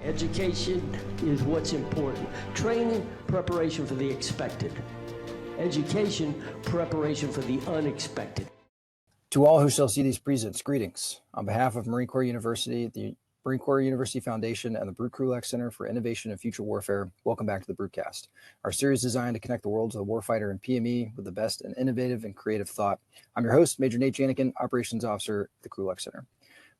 Education is what's important. Training, preparation for the expected. Education, preparation for the unexpected. To all who shall see these presents, greetings. On behalf of Marine Corps University, the Marine Corps University Foundation, and the Krulak Center for Innovation and Future Warfare, welcome back to the Brewcast. Our series designed to connect the worlds of the warfighter and PME with the best in innovative and creative thought. I'm your host, Major Nate Janikin, Operations Officer at the Krulak Center.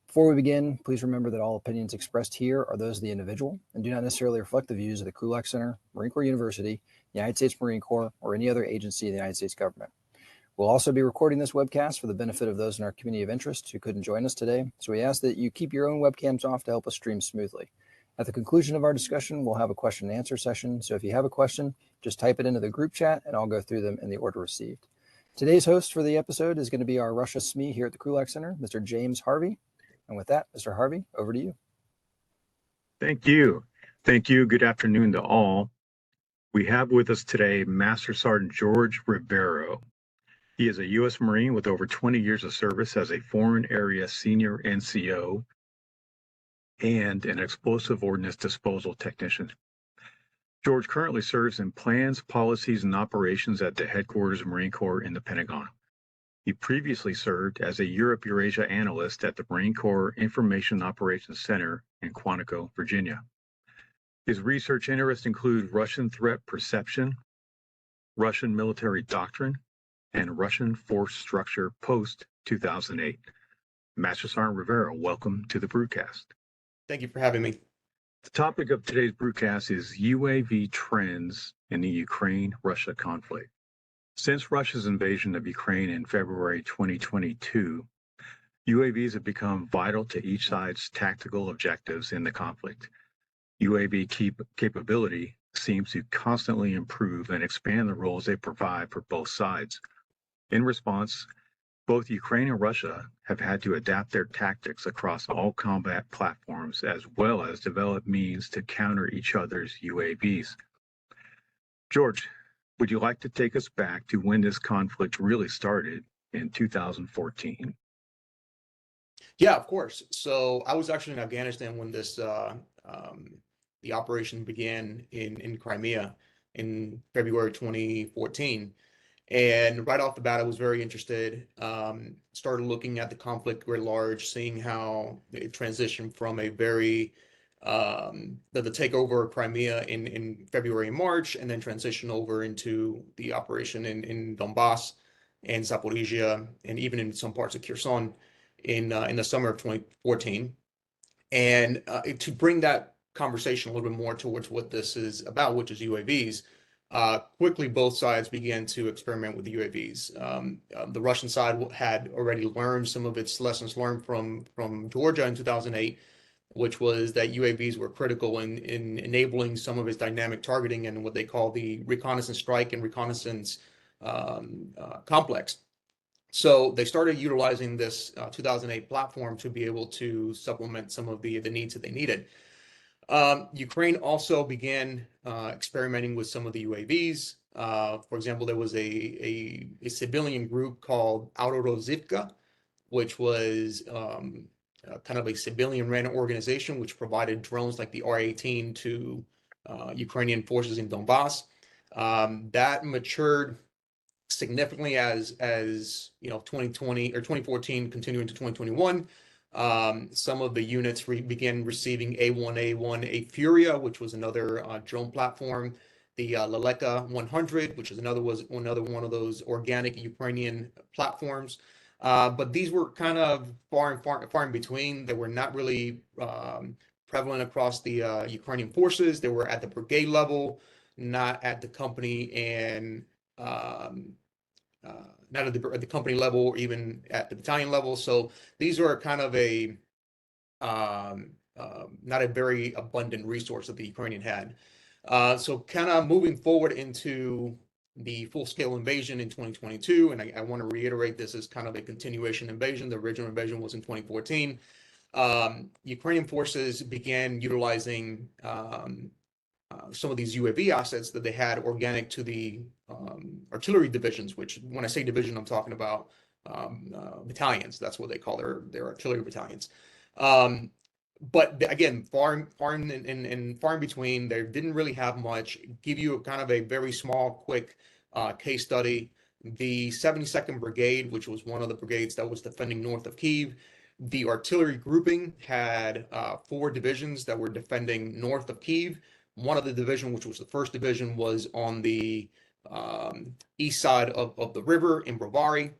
Before we begin, please remember that all opinions expressed here are those of the individual and do not necessarily reflect the views of the Krulak Center, Marine Corps University, United States Marine Corps, or any other agency of the United States government. We'll also be recording this webcast for the benefit of those in our community of interest who couldn't join us today, so we ask that you keep your own webcams off to help us stream smoothly. At the conclusion of our discussion, we'll have a question and answer session, so if you have a question, just type it into the group chat and I'll go through them in the order received. Today's host for the episode is going to be our Russia SME here at the Krulak Center, Mr. James Harvey. And with that, Mr. Harvey, over to you. Thank you. Thank you. Good afternoon to all. We have with us today Master Sergeant Jorge Rivero. He is a U.S. Marine with over 20 years of service as a Foreign Area Senior NCO and an Explosive Ordnance Disposal Technician. George currently serves in Plans, Policies, and Operations at the Headquarters of Marine Corps in the Pentagon. He previously served as a Europe-Eurasia analyst at the Marine Corps Information Operations Center in Quantico, Virginia. His research interests include Russian threat perception, Russian military doctrine, and Russian force structure post-2008. Master Sergeant Rivero, welcome to the Brewcast. Thank you for having me. The topic of today's Brewcast is UAV trends in the Ukraine-Russia conflict. Since Russia's invasion of Ukraine in February 2022, UAVs have become vital to each side's tactical objectives in the conflict. UAV capability seems to constantly improve and expand the roles they provide for both sides. In response, both Ukraine and Russia have had to adapt their tactics across all combat platforms, as well as develop means to counter each other's UAVs. George, would you like to take us back to when this conflict really started in 2014? Yeah, of course. So I was actually in Afghanistan when this the operation began in Crimea in February 2014. And right off the bat, I was very interested, started looking at the conflict writ large, seeing how it transitioned from a very, the takeover of Crimea in February and March, and then transition over into the operation in Donbass and Zaporizhia, and even in some parts of Kherson in the summer of 2014. And to bring that conversation a little bit more towards what this is about, which is UAVs, quickly, both sides began to experiment with the UAVs. The Russian side had already learned some of its lessons learned from Georgia in 2008, which was that UAVs were critical in enabling some of its dynamic targeting and what they call the reconnaissance strike and reconnaissance complex. So they started utilizing this 2008 platform to be able to supplement some of the needs that they needed. Ukraine also began experimenting with some of the UAVs. For example, there was a civilian group called Autorozivka, which was kind of a civilian-ran organization which provided drones like the R-18 to Ukrainian forces in Donbass. That matured significantly as 2020 or 2014 continuing to 2021. Some of the units began receiving A1A Furia, which was another drone platform. The Leleka 100, which is another one of those organic Ukrainian platforms. But these were kind of far in between. They were not really prevalent across the Ukrainian forces. They were at the brigade level, not at the company and not at the company level or even at the battalion level. So these are kind of a not a very abundant resource that the Ukrainian had. So kind of moving forward into the full-scale invasion in 2022, and I want to reiterate this is kind of a continuation invasion. The original invasion was in 2014. Ukrainian forces began utilizing some of these UAV assets that they had organic to the artillery divisions, which when I say division, I'm talking about battalions. That's what they call their artillery battalions. but again, far and far in between. They didn't really have much. Give you a kind of a very small, quick case study. The 72nd Brigade, which was one of the brigades that was defending north of Kyiv, the artillery grouping had 4 divisions that were defending north of Kyiv. One of the division, which was the first division, was on the east side of the river in Brovary.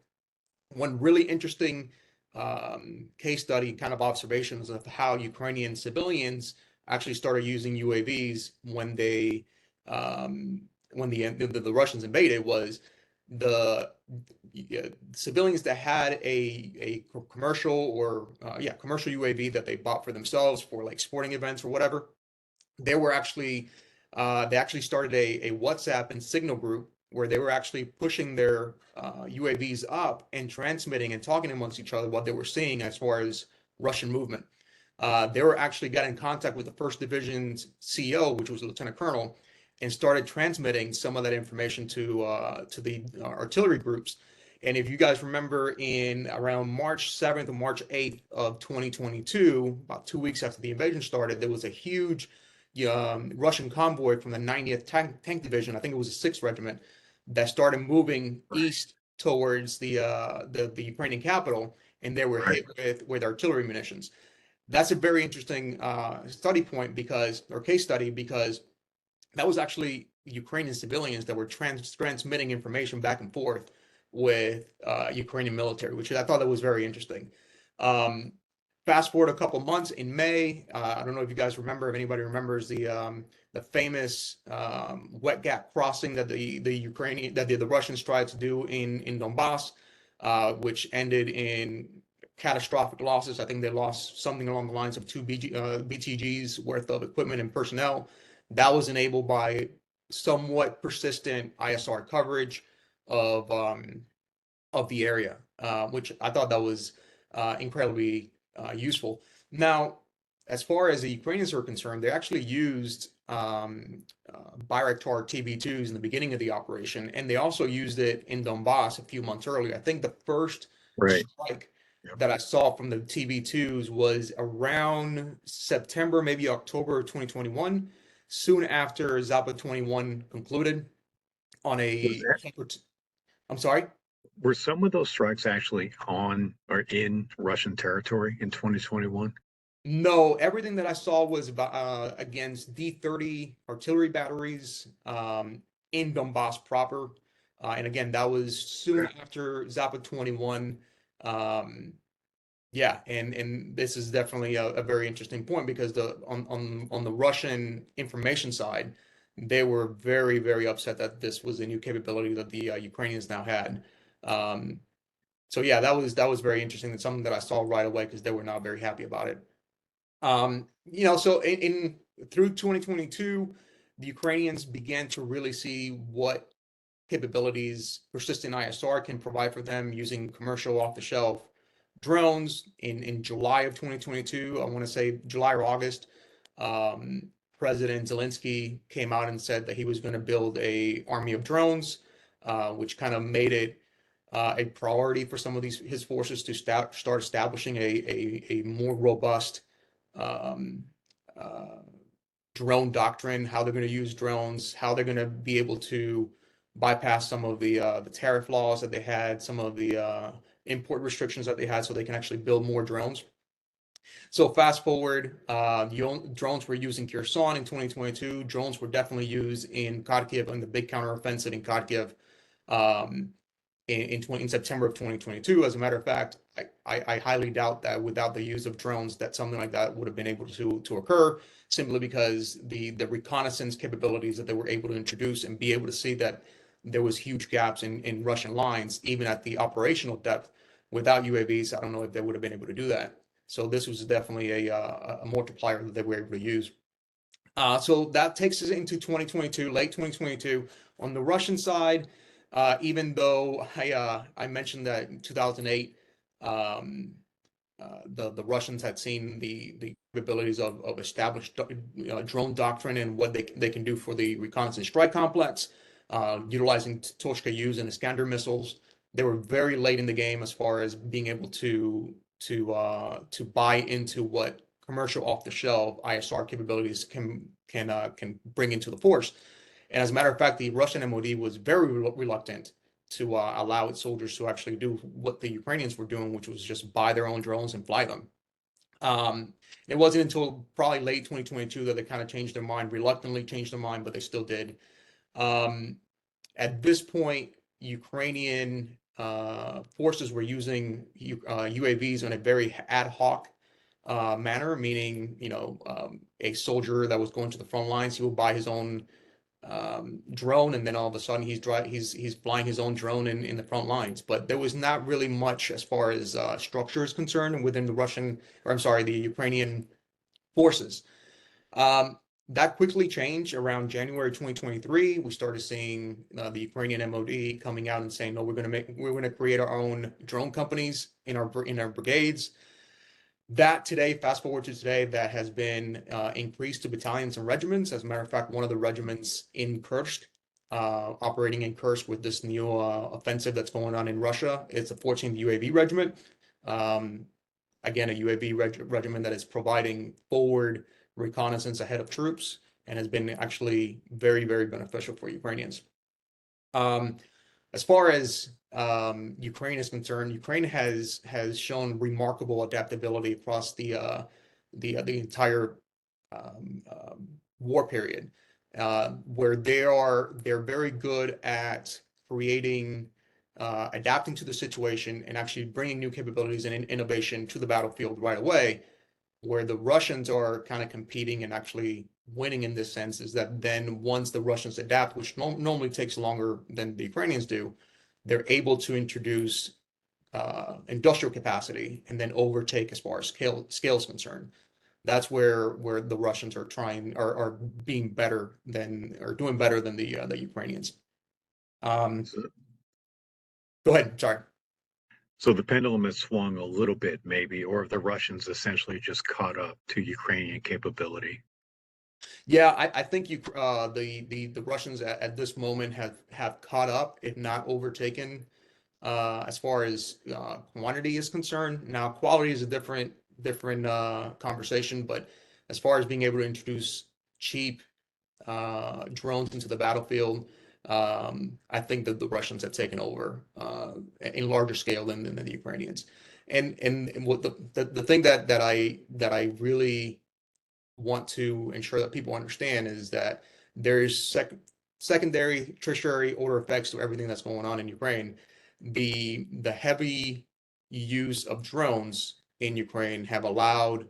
One really interesting case study, kind of observations of how Ukrainian civilians actually started using UAVs when the Russians invaded, was the civilians that had a commercial or commercial UAV that they bought for themselves for like sporting events or whatever. They actually started a WhatsApp and Signal group where they were actually pushing their UAVs up and transmitting and talking amongst each other what they were seeing as far as Russian movement. They were actually got in contact with the 1st Division's CO, which was a lieutenant colonel, and started transmitting some of that information to the artillery groups. And if you guys remember, in around March 7th or March 8th of 2022, about 2 weeks after the invasion started, there was a huge Russian convoy from the 90th Tank Division, I think it was the 6th Regiment, that started moving east towards the Ukrainian capital, and they were hit with artillery munitions. That's a very interesting case study, because that was actually Ukrainian civilians that were transmitting information back and forth with Ukrainian military, which I thought that was very interesting. Fast forward a couple months, in May, I don't know if you guys remember, if anybody remembers the famous wet gap crossing that the Russians tried to do in Donbass, which ended in catastrophic losses. I think they lost something along the lines of 2 BTGs worth of equipment and personnel. That was enabled by somewhat persistent ISR coverage of the area, which I thought that was incredibly useful. Now, as far as the Ukrainians are concerned, they actually used Bayraktar TB2s in the beginning of the operation, and they also used it in Donbass a few months earlier. I think the first strike that I saw from the TB2s was around September, maybe October of 2021, soon after Zapad 21 concluded on a I'm sorry? Were some of those strikes actually on or in Russian territory in 2021? No, everything that I saw was about against D-30 artillery batteries in Donbass proper. And again, that was soon after Zapad 21. Yeah, and this is definitely a very interesting point, because on the Russian information side, they were very, very upset that this was a new capability that the Ukrainians now had. So yeah, that was very interesting. It's something that I saw right away, because they were not very happy about it. So through 2022, the Ukrainians began to really see what capabilities persistent ISR can provide for them using commercial off-the-shelf drones. In July of 2022, I want to say July or August, President Zelensky came out and said that he was going to build a army of drones, which kind of made it a priority for some of his forces to start establishing a more robust drone doctrine, how they're going to use drones, how they're going to be able to bypass some of the tariff laws that they had, some of the import restrictions that they had, so they can actually build more drones. So fast forward, drones were used in Kherson in 2022. Drones were definitely used in Kharkiv, on the big counteroffensive in Kharkiv in September of 2022. As a matter of fact, I highly doubt that without the use of drones, that something like that would have been able to occur, simply because the reconnaissance capabilities that they were able to introduce and be able to see that there was huge gaps in Russian lines, even at the operational depth. Without UAVs, I don't know if they would have been able to do that. So this was definitely a multiplier that they were able to use. So that takes us into 2022, late 2022. On the Russian side, even though I mentioned that in 2008, the Russians had seen the capabilities of established drone doctrine and what they can do for the reconnaissance strike complex, utilizing Toshka-Us and Iskander missiles. They were very late in the game as far as being able to buy into what commercial off-the-shelf ISR capabilities can bring into the force. And as a matter of fact, the Russian MOD was very reluctant to allow its soldiers to actually do what the Ukrainians were doing, which was just buy their own drones and fly them. It wasn't until probably late 2022 that they kind of changed their mind, reluctantly changed their mind, but they still did. At this point, Ukrainian forces were using UAVs in a very ad hoc manner, meaning, a soldier that was going to the front lines, he will buy his own drone, and then all of a sudden he's flying his own drone in the front lines. But there was not really much as far as structure is concerned within the Ukrainian forces. That quickly changed around January 2023. We started seeing the Ukrainian MOD coming out and saying, no, we're going to create our own drone companies in our brigades. That today, fast forward to today, that has been increased to battalions and regiments. As a matter of fact, one of the regiments in Kursk, operating in Kursk with this new offensive that's going on in Russia, it's the 14th UAV Regiment. Again, a UAV regiment that is providing forward reconnaissance ahead of troops and has been actually very, very beneficial for Ukrainians. As far as Ukraine is concerned, Ukraine has shown remarkable adaptability across the entire war period, where they're very good at creating, adapting to the situation and actually bringing new capabilities and innovation to the battlefield right away. Where the Russians are kind of competing and actually winning in this sense is that then once the Russians adapt, which normally takes longer than the Ukrainians do, they're able to introduce industrial capacity and then overtake as far as scale is concerned. That's where the Russians are being better than, or doing better than the Ukrainians. Go ahead, sorry. So the pendulum has swung a little bit, maybe, or have the Russians essentially just caught up to Ukrainian capability? Yeah, I think the Russians at this moment have caught up, if not overtaken, as far as quantity is concerned. Now, quality is a different conversation, but as far as being able to introduce cheap drones into the battlefield, I think that the Russians have taken over in larger scale than the Ukrainians. And what the thing that I really want to ensure that people understand is that there's secondary, tertiary order effects to everything that's going on in Ukraine. The heavy use of drones in Ukraine have allowed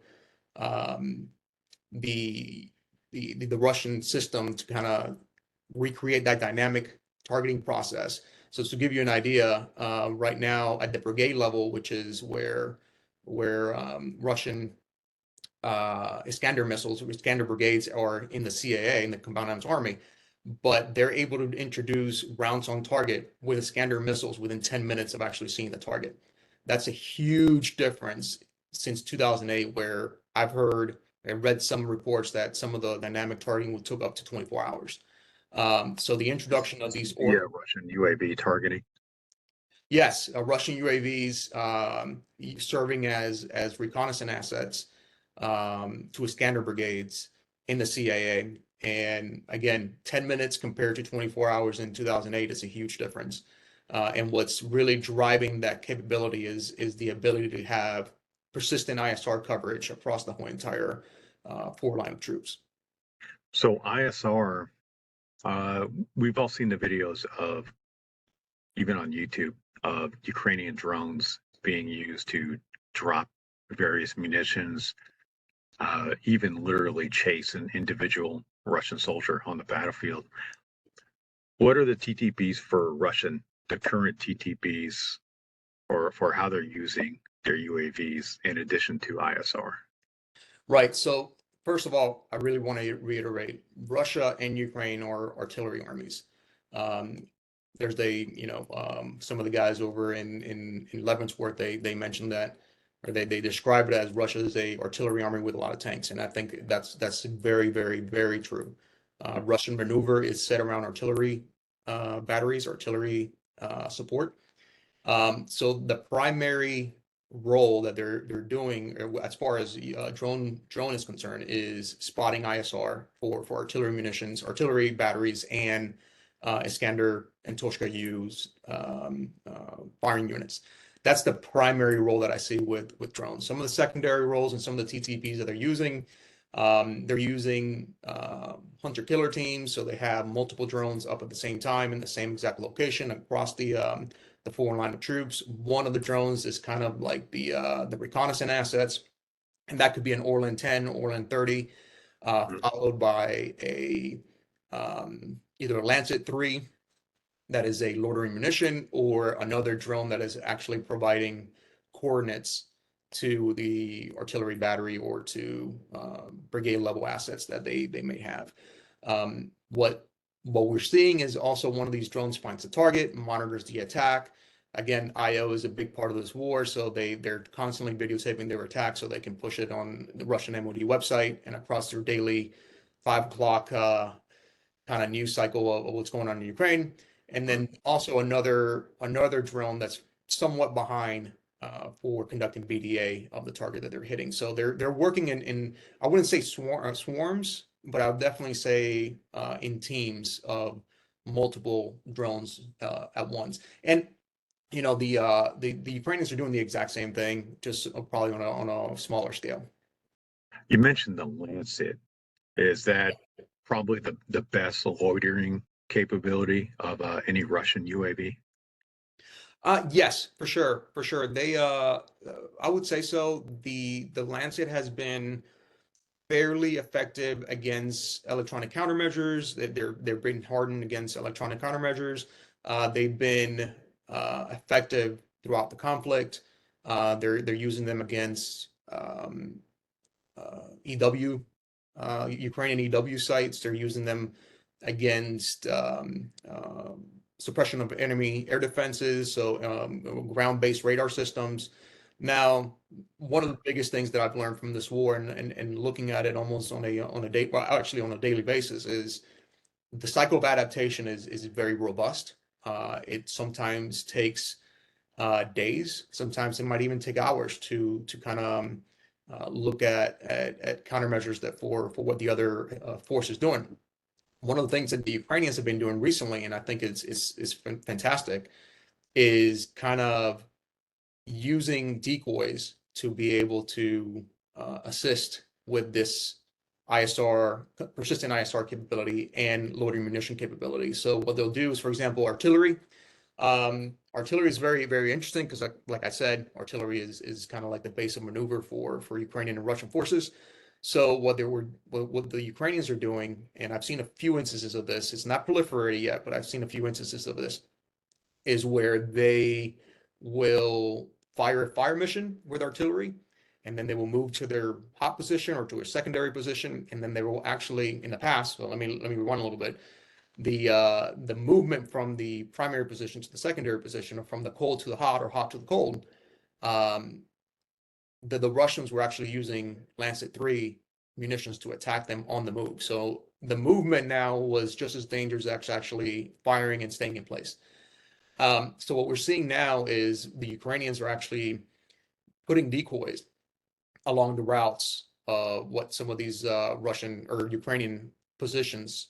the Russian system to kind of recreate that dynamic targeting process. So to give you an idea, right now at the brigade level, which is where Russian Iskander missiles, Iskander brigades are in the CAA, in the Combined Arms Army, but they're able to introduce rounds on target with Iskander missiles within 10 minutes of actually seeing the target. That's a huge difference since 2008, where I've heard and read some reports that some of the dynamic targeting took up to 24 hours. So the introduction of these Russian UAV targeting. Yes, Russian UAVs serving as reconnaissance assets to Iskander brigades in the CAA. And again, 10 minutes compared to 24 hours in 2008 is a huge difference. And what's really driving that capability is the ability to have persistent ISR coverage across the whole entire forward line of troops. So ISR, we've all seen the videos of, even on YouTube, of Ukrainian drones being used to drop various munitions, even literally chase an individual Russian soldier on the battlefield. What are the TTPs for the current TTPs, or for how they're using their UAVs in addition to ISR? Right. So first of all, I really want to reiterate, Russia and Ukraine are artillery armies. There's some of the guys over in Leavenworth, they mentioned that, or they describe it as Russia is a artillery army with a lot of tanks. And I think that's very, very, very true. Russian maneuver is set around artillery batteries, artillery support. So the primary role that they're doing as far as drone is concerned is spotting ISR for artillery munitions, artillery batteries, and Iskander and Toshka U's firing units. That's the primary role that I see with drones. Some of the secondary roles and some of the TTPs that they're using hunter-killer teams, so they have multiple drones up at the same time in the same exact location across the foreign line of troops. One of the drones is kind of like the reconnaissance assets, and that could be an Orlan 10, Orlan 30, followed by a either a Lancet 3 that is a loitering munition, or another drone that is actually providing coordinates to the artillery battery or to brigade level assets that they may have. What we're seeing is also one of these drones finds a target, monitors the attack. Again, IO is a big part of this war, so they're constantly videotaping their attack so they can push it on the Russian MOD website and across their daily 5 o'clock kind of news cycle of what's going on in Ukraine. And then also another drone that's somewhat behind for conducting BDA of the target that they're hitting. So they're working in I wouldn't say swarms, but I would definitely say in teams of multiple drones at once. And you know, the Ukrainians are doing the exact same thing, just probably on a smaller scale. You mentioned the Lancet. Is that probably the best loitering capability of any Russian UAV? Yes, for sure, for sure. They I would say so. The Lancet has been fairly effective against electronic countermeasures. They're been hardened against electronic countermeasures. They've been effective throughout the conflict. They're using them against EW, Ukrainian EW sites. They're using them against suppression of enemy air defenses, so ground-based radar systems. Now, one of the biggest things that I've learned from this war and looking at it almost on a day, well, actually on a daily basis, is the cycle of adaptation is very robust. It sometimes takes days. Sometimes it might even take hours to kind of look at countermeasures that for what the other force is doing. One of the things that the Ukrainians have been doing recently, and I think it's fantastic, is kind of using decoys to be able to assist with this ISR, persistent ISR capability and loitering munition capability. So what they'll do is, for example, artillery. Artillery is very, very interesting because, like I said, artillery is kind of like the base of maneuver for Ukrainian and Russian forces. So what the Ukrainians are doing, and I've seen a few instances of this, it's not proliferated yet, but I've seen a few instances of this, is where they will fire a fire mission with artillery, and then they will move to their hot position or to a secondary position, and then they will actually, in the past, so let me rewind a little bit, the movement from the primary position to the secondary position, or from the cold to the hot or hot to the cold, the Russians were actually using Lancet 3 munitions to attack them on the move. So the movement now was just as dangerous as actually firing and staying in place. So what we're seeing now is the Ukrainians are actually putting decoys along the routes of what some of these Russian or Ukrainian positions,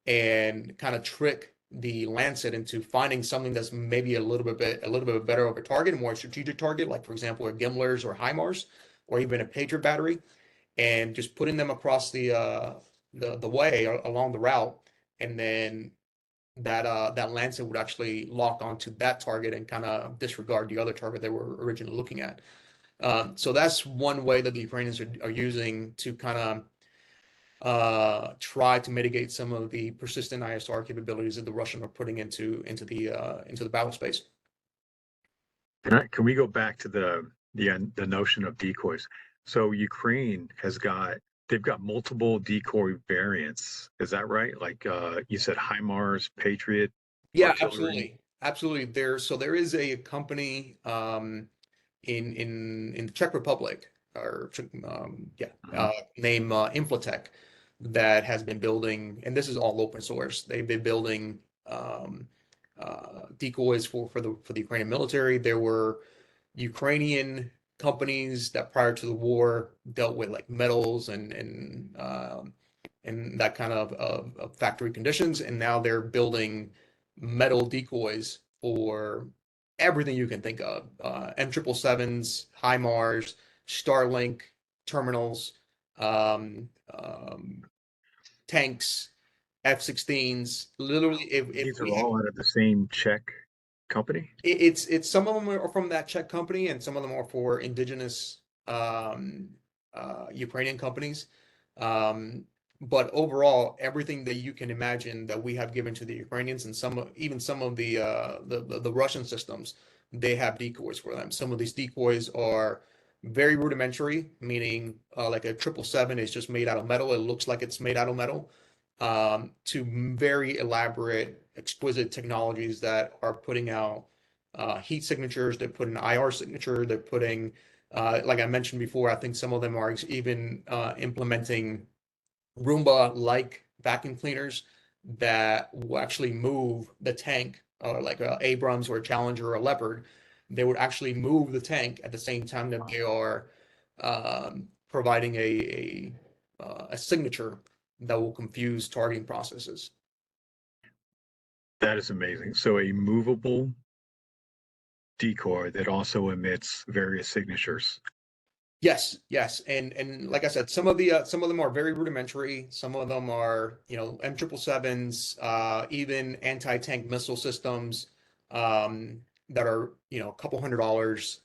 and kind of trick the Lancet into finding something that's maybe a little bit better of a target, a more strategic target, like for example, a Gimlers or HIMARS, or even a Patriot battery, and just putting them across the way along the route, and then that Lancet would actually lock onto that target and kind of disregard the other target they were originally looking at. So that's one way that the Ukrainians are using to kind of try to mitigate some of the persistent ISR capabilities that the Russians are putting into the battle space. Can we go back to the notion of decoys? So Ukraine they've got multiple decoy variants. Is that right? Like you said, HIMARS, Patriot. Yeah, artillery. absolutely. There is a company in the Czech Republic, or named Inflatech, that has been building, and this is all open source. They've been building decoys for the Ukrainian military. There were Ukrainian companies that prior to the war dealt with like metals and that kind of factory conditions, and now they're building metal decoys for everything you can think of. M777s, HIMARS, Starlink terminals, um, um, tanks, F-16s. Literally, if These are we have, all out of the same Czech company. it's some of them are from that Czech company, and some of them are for indigenous Ukrainian companies. Um, but overall, everything that you can imagine that we have given to the Ukrainians, and even some of the Russian systems, they have decoys for them. Some of these decoys are very rudimentary, meaning like a 777 is just made out of metal. It looks like it's made out of metal, to very elaborate, exquisite technologies that are putting out heat signatures. They're putting IR signature. They're putting, like I mentioned before, I think some of them are even implementing Roomba-like vacuum cleaners that will actually move the tank, like a Abrams or a Challenger or a Leopard. They would actually move the tank at the same time that they are providing a signature that will confuse targeting processes. That is amazing. So a movable decoy that also emits various signatures. Yes, yes, and like I said, some of them are very rudimentary. Some of them are, M777s, even anti-tank missile systems, that are, a couple $100.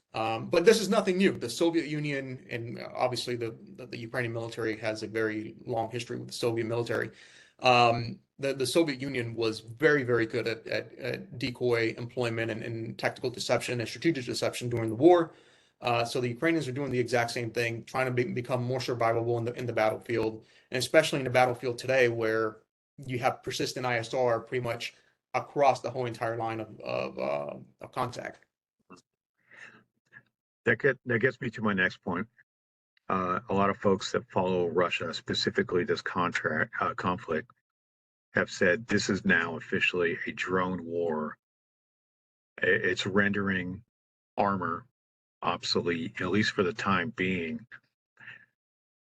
But this is nothing new. The Soviet Union, and obviously the Ukrainian military has a very long history with the Soviet military. The Soviet Union was very, very good at decoy employment and tactical deception and strategic deception during the war. So the Ukrainians are doing the exact same thing, trying to become more survivable in the battlefield, and especially in the battlefield today, where you have persistent ISR pretty much across the whole entire line of contact. That gets me to my next point. A lot of folks that follow Russia, specifically this conflict, have said this is now officially a drone war. It's rendering armor obsolete, at least for the time being.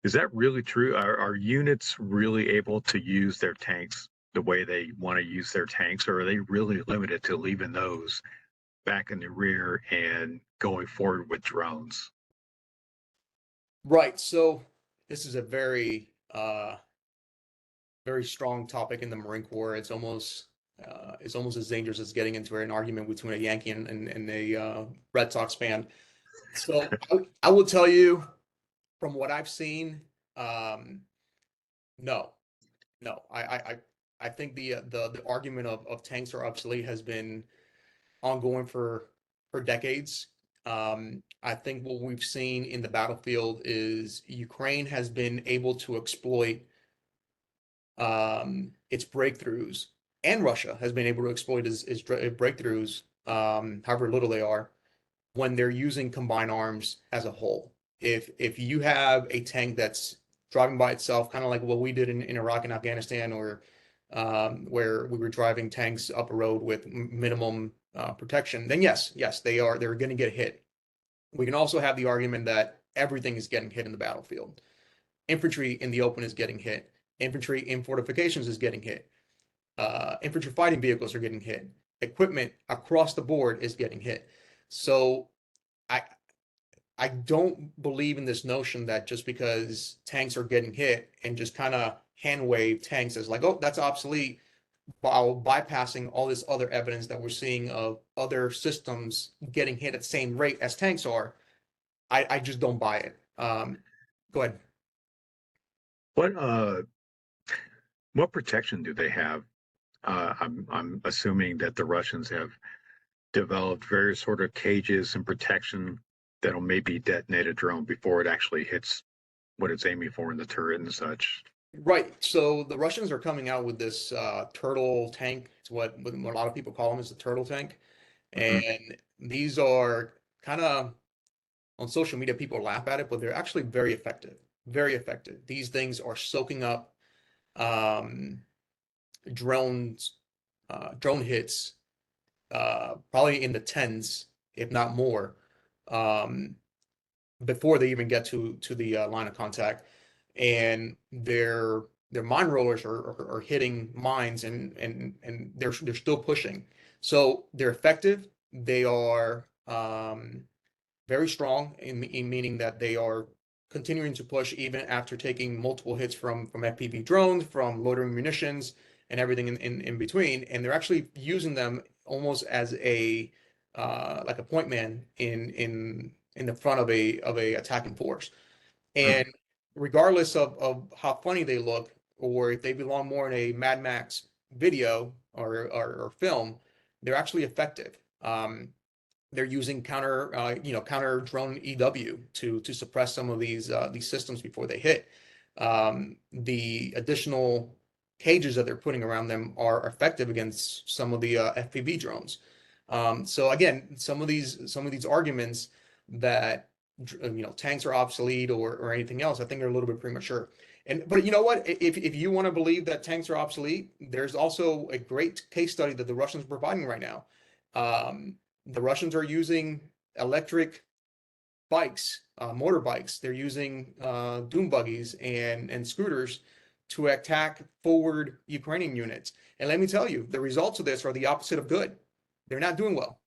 Is that really true? Are units really able to use their tanks the way they want to use their tanks, or are they really limited to leaving those back in the rear and going forward with drones? Right. So this is a very strong topic in the Marine Corps. It's almost as dangerous as getting into an argument between a Yankee and a Red Sox fan. So I will tell you, from what I've seen, no, no. I think the argument of tanks are obsolete has been ongoing for decades. I think what we've seen in the battlefield is Ukraine has been able to exploit its breakthroughs, and Russia has been able to exploit its breakthroughs, however little they are, when they're using combined arms as a whole. If you have a tank that's driving by itself, kind of like what we did in Iraq and Afghanistan, or where we were driving tanks up a road with minimum protection, then yes, they're going to get hit. We can also have the argument that everything is getting hit in the battlefield. Infantry in the open is getting hit. Infantry in fortifications is getting hit. Infantry fighting vehicles are getting hit. Equipment across the board is getting hit. So I I don't believe in this notion that just because tanks are getting hit and just kind of hand wave tanks as like, oh, that's obsolete, while bypassing all this other evidence that we're seeing of other systems getting hit at the same rate as tanks are. I just don't buy it. Go ahead. What what protection do they have? I'm assuming that the Russians have developed various sort of cages and protection that'll maybe detonate a drone before it actually hits what it's aiming for in the turret and such. Right. So the Russians are coming out with this turtle tank. It's what a lot of people call them is the turtle tank. Mhm. And these are kind of on social media, people laugh at it, but they're actually very effective. Very effective. These things are soaking up um, drones, drone hits, probably in the tens, if not more. Um, before they even get to the line of contact, and their mine rollers are hitting mines, and they're still pushing. So they're effective. They are very strong in meaning that they are continuing to push even after taking multiple hits from FPV drones, from loitering munitions, and everything in between. And they're actually using them almost as a like a point man in the front of a attacking force. And regardless of how funny they look, or if they belong more in a Mad Max video or film, they're actually effective. They're using counter drone EW to suppress some of these systems before they hit. The additional cages that they're putting around them are effective against some of the FPV drones. So again, some of these arguments that tanks are obsolete or anything else, I think they're a little bit premature. But you know what? If you want to believe that tanks are obsolete, there's also a great case study that the Russians are providing right now. The Russians are using electric bikes, motorbikes. They're using dune buggies and scooters to attack forward Ukrainian units. And let me tell you, the results of this are the opposite of good. They're not doing well.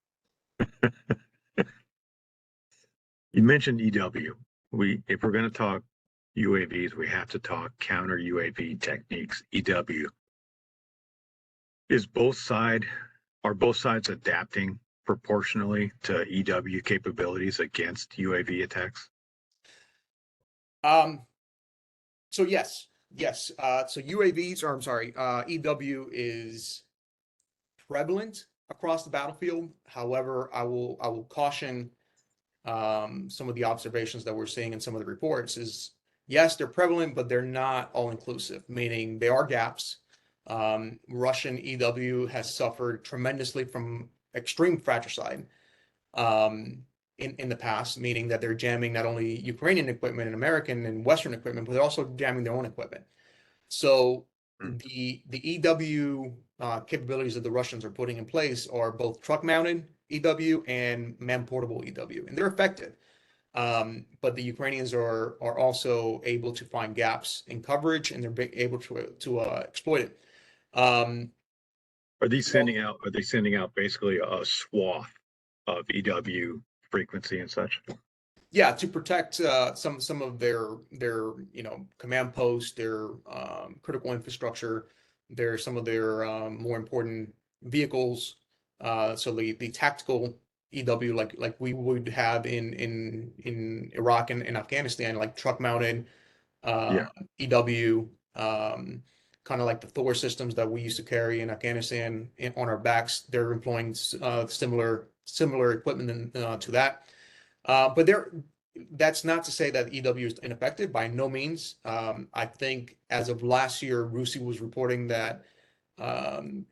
You mentioned EW. If we're going to talk UAVs, we have to talk counter UAV techniques, EW. Are both sides adapting proportionally to EW capabilities against UAV attacks? So yes. So UAVs, or I'm sorry, EW is prevalent across the battlefield. However, I will caution some of the observations that we're seeing in some of the reports is, yes, they're prevalent, but they're not all inclusive, meaning there are gaps. Russian EW has suffered tremendously from extreme fratricide in the past, meaning that they're jamming not only Ukrainian equipment and American and Western equipment, but they're also jamming their own equipment. So the EW capabilities that the Russians are putting in place are both truck-mounted EW and man-portable EW, and they're effective. But the Ukrainians are also able to find gaps in coverage, and they're able to exploit it. Are they sending out basically a swath of EW frequency and such? Yeah, to protect some of their command posts, their critical infrastructure, some of their more important vehicles. So the tactical EW like we would have in Iraq and Afghanistan, like truck mounted EW, kind of like the Thor systems that we used to carry in Afghanistan on our backs. They're employing similar equipment to that. But that's not to say that EW is ineffective, by no means. I think as of last year, RUSI was reporting that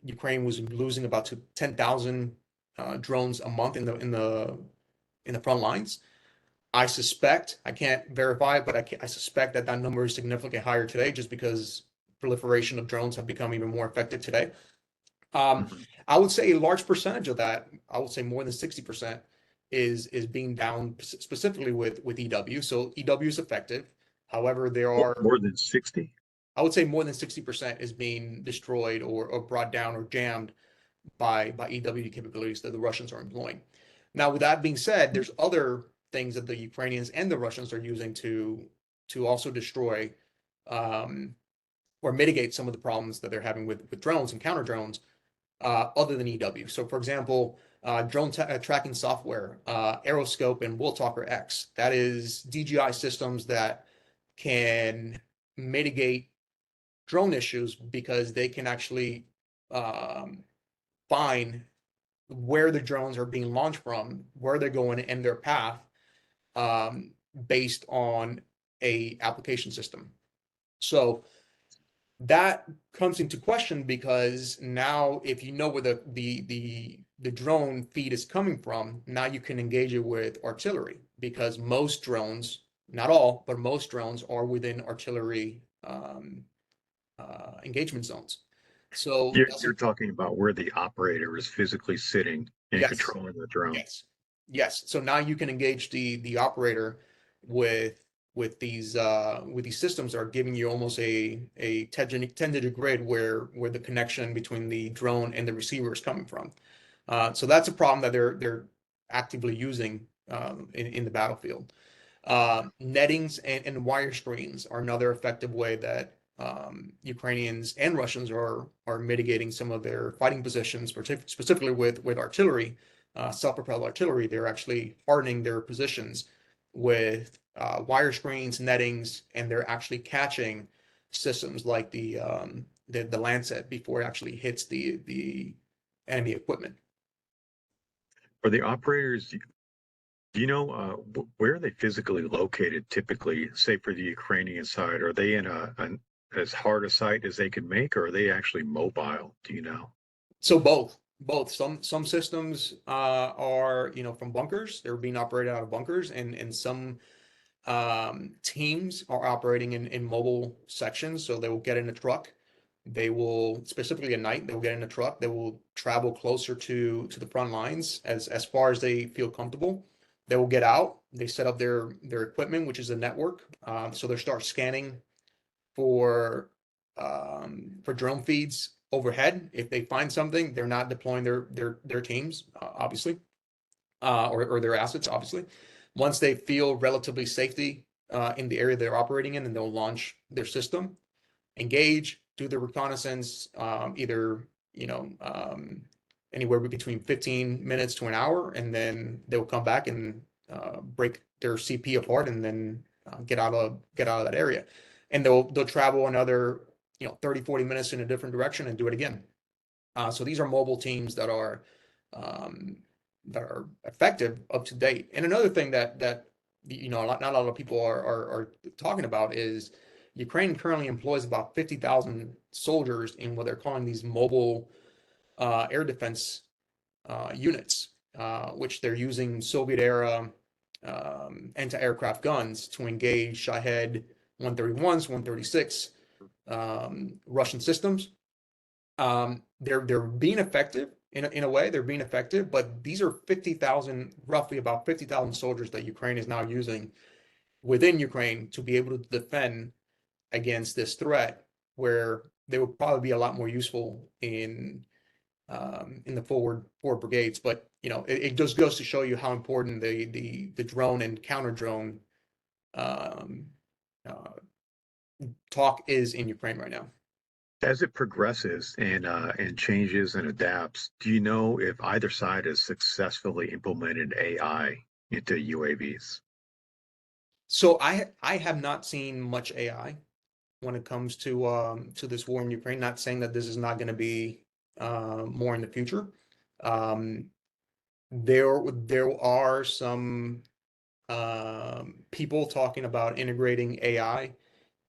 Ukraine was losing about 10,000 drones a month in the front lines. I suspect, I can't verify it, but I suspect that number is significantly higher today, just because proliferation of drones have become even more effective today. I would say a large percentage of that, I would say more than 60%, is being down specifically with EW. So EW is effective. However, there are more than 60. I would say more than 60% is being destroyed or brought down or jammed by EW capabilities that the Russians are employing. Now, with that being said, there's other things that the Ukrainians and the Russians are using to also destroy or mitigate some of the problems that they're having with drones and counter drones, other than EW. So, for example, drone tracking software, Aeroscope and Wolftalker X. That is DJI systems that can mitigate drone issues because they can actually find where the drones are being launched from, where they're going, and their path based on a application system. So that comes into question because now, if you know where the drone feed is coming from, now you can engage it with artillery, because most drones, not all, but most drones are within artillery engagement zones. So you're talking about where the operator is physically sitting and controlling the drone. Yes. So now you can engage the operator with these systems that are giving you almost a 10-digit grid where the connection between the drone and the receiver is coming from. So that's a problem that they're actively using in the battlefield. Nettings and wire screens are another effective way that Ukrainians and Russians are mitigating some of their fighting positions, specifically with artillery, self-propelled artillery. They're actually hardening their positions with wire screens, nettings, and they're actually catching systems like the Lancet before it actually hits the enemy equipment. Are the operators, do you know where are they physically located typically, say for the Ukrainian side? Are they in an as hard a site as they can make, or are they actually mobile? Do you know? So both. Some systems are, from bunkers. They're being operated out of bunkers, and some teams are operating in mobile sections. So they will get in a truck. They will, specifically at night, they will get in a truck. They will travel closer to the front lines as far as they feel comfortable. They will get out. They set up their equipment, which is a network. So they start scanning for drone feeds overhead. If they find something, they're not deploying their teams, obviously, or their assets, obviously. Once they feel relatively safety in the area they're operating in, then they'll launch their system, engage, do the reconnaissance, either anywhere between 15 minutes to an hour, and then they'll come back and break their CP apart, and then get out of that area, and they'll travel another 30-40 minutes in a different direction and do it again. So these are mobile teams that are effective, up to date. And another thing that not a lot of people are talking about is Ukraine currently employs about 50,000 soldiers in what they're calling these mobile air defense units, which they're using Soviet-era anti-aircraft guns to engage Shahed 131s, 136 Russian systems. They're being effective in a way. They're being effective, but these are 50,000, roughly about 50,000 soldiers that Ukraine is now using within Ukraine to be able to defend against this threat, where they will probably be a lot more useful in the forward brigades. But it just goes to show you how important the drone and counter drone talk is in Ukraine right now. As it progresses and changes and adapts, do you know if either side has successfully implemented AI into UAVs? So I have not seen much AI when it comes to this war in Ukraine. Not saying that this is not going to be more in the future. There are some people talking about integrating AI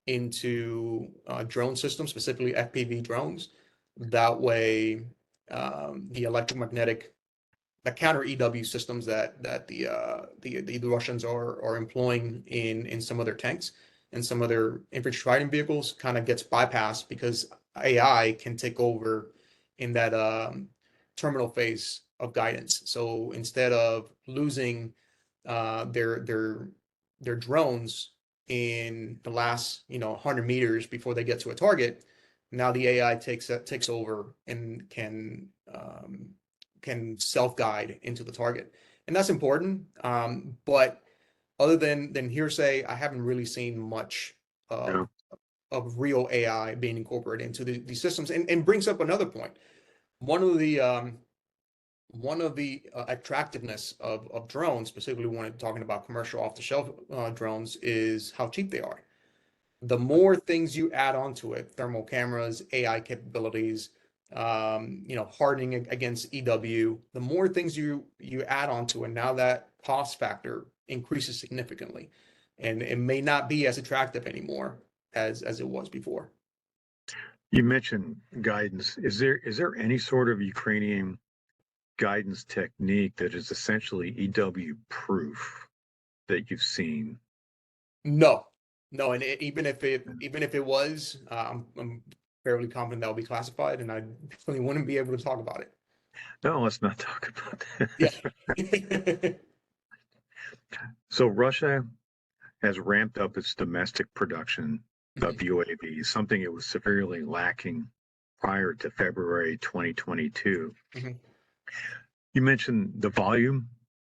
into drone systems, specifically FPV drones. That way, the electromagnetic, the counter EW systems that the Russians are employing in some of their tanks and some of their infantry fighting vehicles kind of gets bypassed, because AI can take over in that terminal phase of guidance. So instead of losing their drones in the last 100 meters before they get to a target, now the AI takes over and can self-guide into the target, and that's important. But other than hearsay, I haven't really seen much of real AI being incorporated into these systems, and brings up another point. One of the attractiveness of drones, specifically when talking about commercial off-the-shelf drones, is how cheap they are. The more things you add onto it, thermal cameras, AI capabilities, hardening against EW, the more things you add onto it, now that cost factor increases significantly, and it may not be as attractive anymore as it was before. You mentioned guidance. Is there any sort of Ukrainian guidance technique that is essentially EW proof that you've seen? No, and even if it was, I'm fairly confident that will be classified, and I definitely wouldn't be able to talk about it. No, let's not talk about that. Yeah. So Russia has ramped up its domestic production of UAVs, something it was severely lacking prior to February 2022. Mhm. You mentioned the volume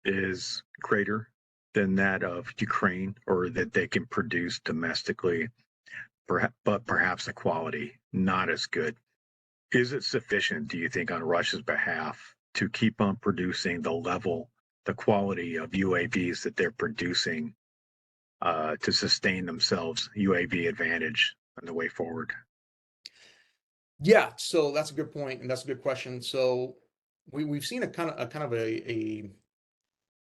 is greater than that of Ukraine, or that they can produce domestically, but perhaps the quality not as good. Is it sufficient, do you think, on Russia's behalf to keep on producing the quality of UAVs that they're producing to sustain themselves UAV advantage on the way forward? Yeah, so that's a good point, and that's a good question. So we've seen a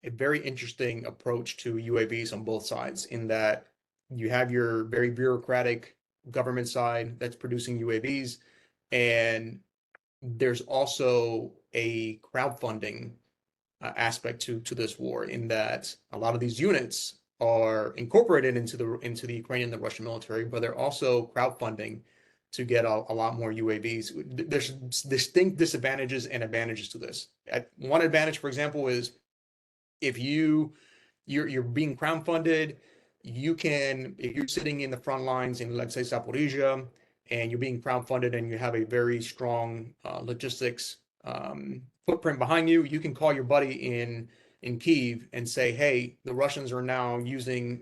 very interesting approach to UAVs on both sides, in that you have your very bureaucratic government side that's producing UAVs, and there's also a crowdfunding aspect to this war, in that a lot of these units are incorporated into the Ukrainian and the Russian military, but they're also crowdfunding to get a lot more UAVs. There's distinct disadvantages and advantages to this. One advantage, for example, is if you're being crowdfunded, if you're sitting in the front lines in, let's say, Zaporizhia, and you're being crowdfunded and you have a very strong logistics footprint behind you, you can call your buddy in Kiev and say, hey, the Russians are now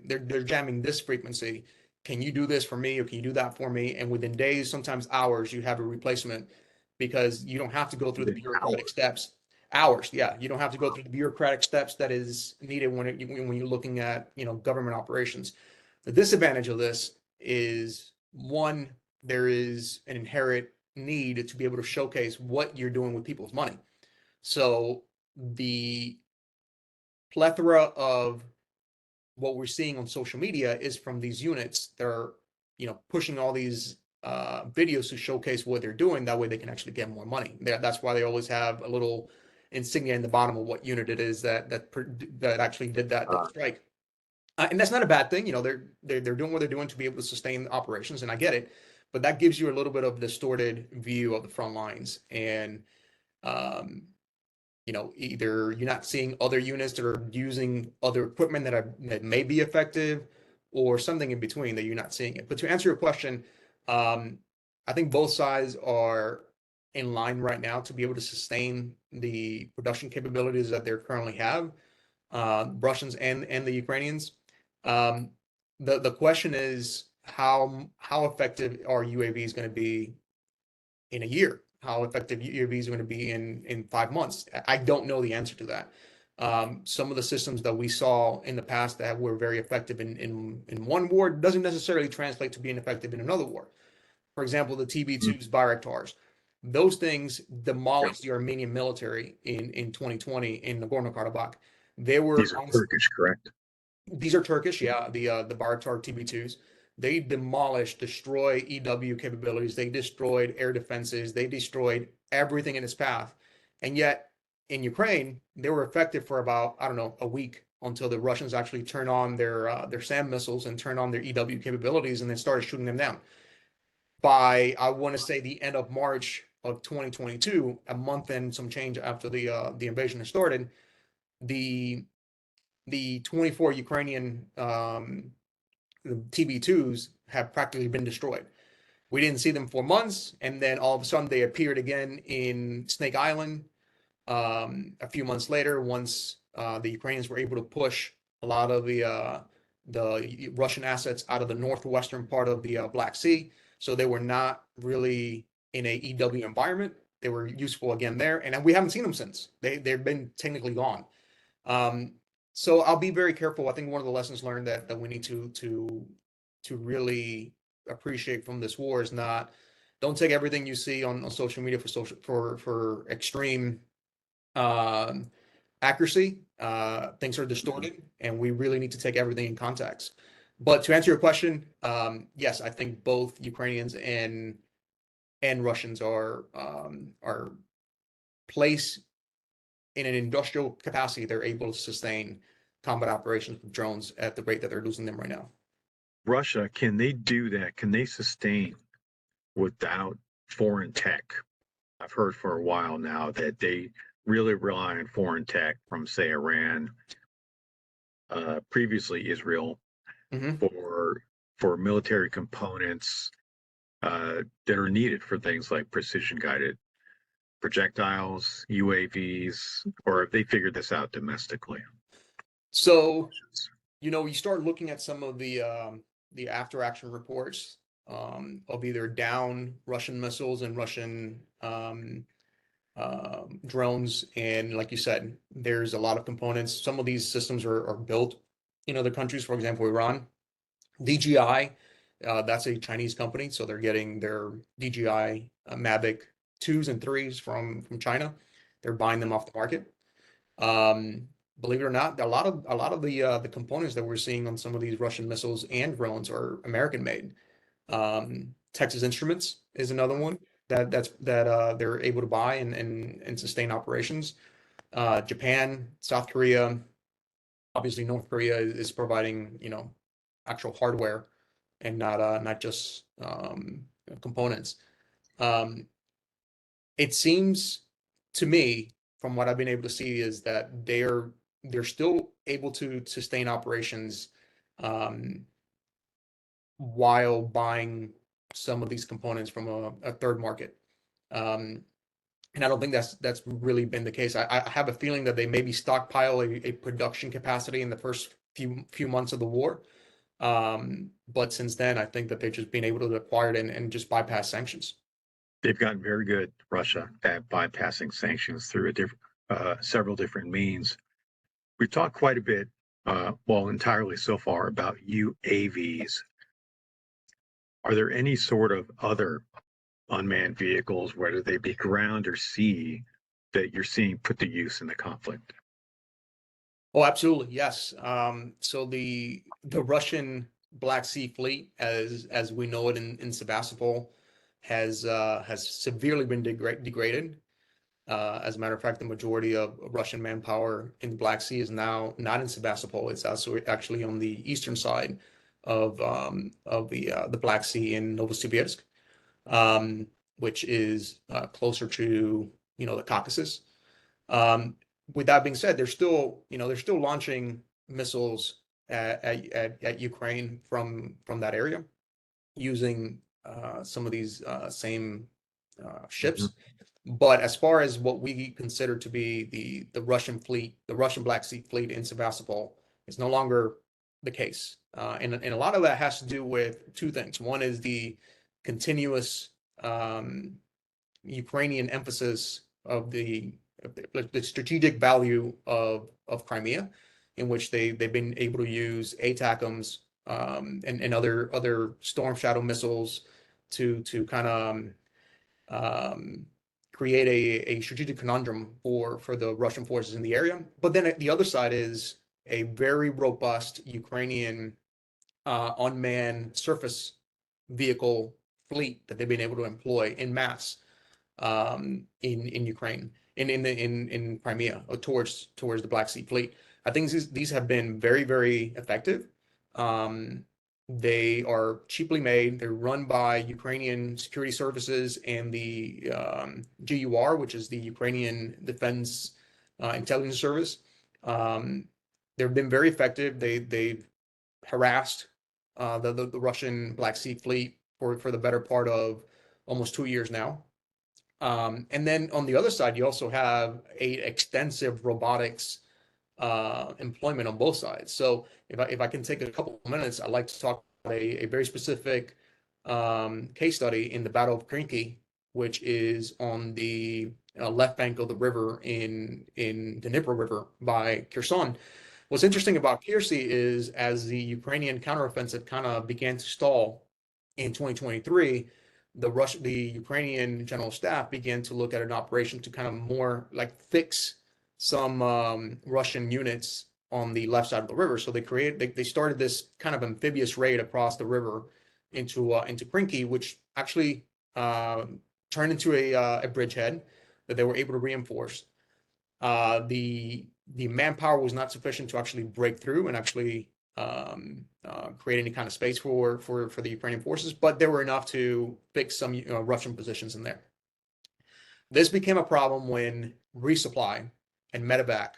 they're jamming this frequency. Can you do this for me, or can you do that for me? And within days, sometimes hours, you have a replacement, because you don't have to go through the bureaucratic steps. Hours, yeah, you don't have to go through the bureaucratic steps that is needed when you're looking at government operations. The disadvantage of this is, one, there is an inherent need to be able to showcase what you're doing with people's money. So the plethora of what we're seeing on social media is from these units that are, pushing all these videos to showcase what they're doing. That way they can actually get more money. That's why they always have a little insignia in the bottom of what unit it is that actually did that strike. And that's not a bad thing. They're doing what they're doing to be able to sustain operations, and I get it. But that gives you a little bit of distorted view of the front lines, and either you're not seeing other units that are using other equipment that may be effective, or something in between that you're not seeing it. But to answer your question, I think both sides are in line right now to be able to sustain the production capabilities that they currently have, Russians and the Ukrainians. The question is, how effective are UAVs going to be in a year? How effective UAVs are going to be in 5 months? I don't know the answer to that. Some of the systems that we saw in the past that were very effective in one war doesn't necessarily translate to being effective in another war. For example, the TB2s, Bayraktars, those things demolished the Armenian military in 2020 in Nagorno-Karabakh. These are Turkish, correct? These are Turkish, yeah. The Bayraktar TB2s. They demolished, destroyed EW capabilities. They destroyed air defenses. They destroyed everything in its path. And yet, in Ukraine, they were effective for about, I don't know, a week, until the Russians actually turned on their SAM missiles and turned on their EW capabilities, and then started shooting them down. By, I want to say, the end of March of 2022, a month and some change after the invasion had started, the 24 Ukrainian TB2s have practically been destroyed. We didn't see them for months, and then all of a sudden they appeared again in Snake Island a few months later, once the Ukrainians were able to push a lot of the Russian assets out of the northwestern part of the Black Sea. So they were not really in a EW environment. They were useful again there, and we haven't seen them since. They've been technically gone. So I'll be very careful. I think one of the lessons learned that we need to really appreciate from this war is don't take everything you see on social media for extreme accuracy. Things are distorted, and we really need to take everything in context. But to answer your question, yes, I think both Ukrainians and Russians are placed in an industrial capacity. They're able to sustain combat operations with drones at the rate that they're losing them right now. Russia, can they do that? Can they sustain without foreign tech? I've heard for a while now that they really rely on foreign tech from, say, Iran, previously Israel. Hmm. for military components that are needed for things like precision guided projectiles, UAVs, or if they figured this out domestically. So, you start looking at some of the after action reports of either down Russian missiles and Russian drones. And like you said, there's a lot of components. Some of these systems are built in other countries, for example, Iran. DJI, that's a Chinese company, so they're getting their DJI Mavic 2s and 3s from China. They're buying them off the market. Um, Believe it or not, a lot of the components that we're seeing on some of these Russian missiles and drones are American made. Texas Instruments is another one that they're able to buy and sustain operations. Japan, South Korea, obviously North Korea is providing, actual hardware and not just components. Um, it seems to me, from what I've been able to see, is that they're still able to sustain operations um, while buying some of these components from a third market. Um, and I don't think that's really been the case. I have a feeling that they maybe stockpile a production capacity in the first few months of the war. But since then, I think that they've just been able to acquire it and just bypass sanctions. They've gotten very good, Russia, at bypassing sanctions through several different means. We've talked quite a bit, well, entirely so far, about UAVs. Are there any sort of other unmanned vehicles, whether they be ground or sea, that you're seeing put to use in the conflict? Oh, absolutely, yes. So the Russian Black Sea Fleet, as we know it in Sevastopol, has severely been degraded. As a matter of fact, the majority of Russian manpower in the Black Sea is now not in Sevastopol. It's also actually on the eastern side of the Black Sea in Novosibirsk, um, which is closer to the Caucasus. Um, with that being said, they're still launching missiles at Ukraine from that area using some of these same Mhm. ships. But as far as what we consider to be the Russian fleet, the Russian Black Sea Fleet in Sevastopol, is no longer the case. And a lot of that has to do with two things. One is the continuous um, Ukrainian emphasis of the strategic value of Crimea, in which they've been able to use ATACMS and other Storm Shadow missiles to kind of um, create a strategic conundrum for the Russian forces in the area. But then the other side is a very robust Ukrainian unmanned surface vehicle fleet that they've been able to employ in mass in Ukraine, in Crimea, or towards the Black Sea Fleet. I think these have been very, very effective. Um, they are cheaply made. They're run by Ukrainian security services and the GUR, which is the Ukrainian Defense Intelligence Service. Um, they've been very effective. They've harassed the Russian Black Sea Fleet for the better part of almost 2 years now. And then on the other side, you also have a extensive robotics employment on both sides. So if I can take a couple of minutes, I'd like to talk about a very specific case study in the Battle of Krinky, which is on the left bank of the river in the Dnipro River by Kherson. What's interesting about Kiersey is as the Ukrainian counteroffensive kind of began to stall in 2023, the Ukrainian general staff began to look at an operation to kind of more like fix some Russian units on the left side of the river. So they started this kind of amphibious raid across the river into Krinky, which actually turned into a bridgehead that they were able to reinforce. The manpower was not sufficient to actually break through and actually create any kind of space for the Ukrainian forces, but there were enough to fix some Russian positions in there. This became a problem when resupply and medevac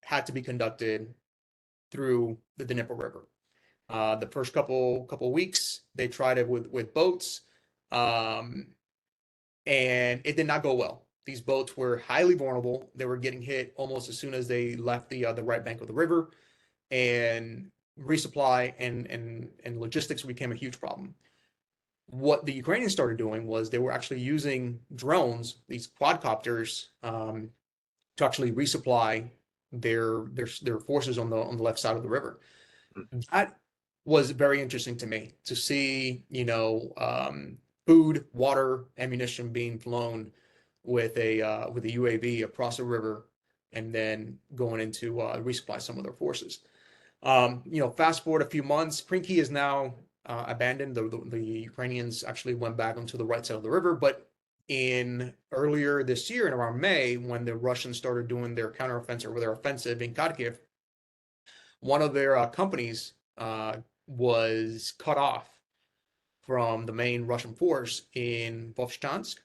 had to be conducted through the Dnieper River. The first couple weeks, they tried it with boats, and it did not go well. These boats were highly vulnerable. They were getting hit almost as soon as they left the right bank of the river, and resupply and logistics became a huge problem. What the Ukrainians started doing was they were actually using drones, these quadcopters, to actually resupply their forces on the left side of the river. That was very interesting to me to see, food, water, ammunition being flown with a UAV across the river, and then going into resupply some of their forces. Fast forward a few months, Krinky is now abandoned. The Ukrainians actually went back onto the right side of the river, but in earlier this year, in around May, when the Russians started doing their counteroffensive or their offensive in Kharkiv, one of their companies was cut off from the main Russian force in Vovchansk,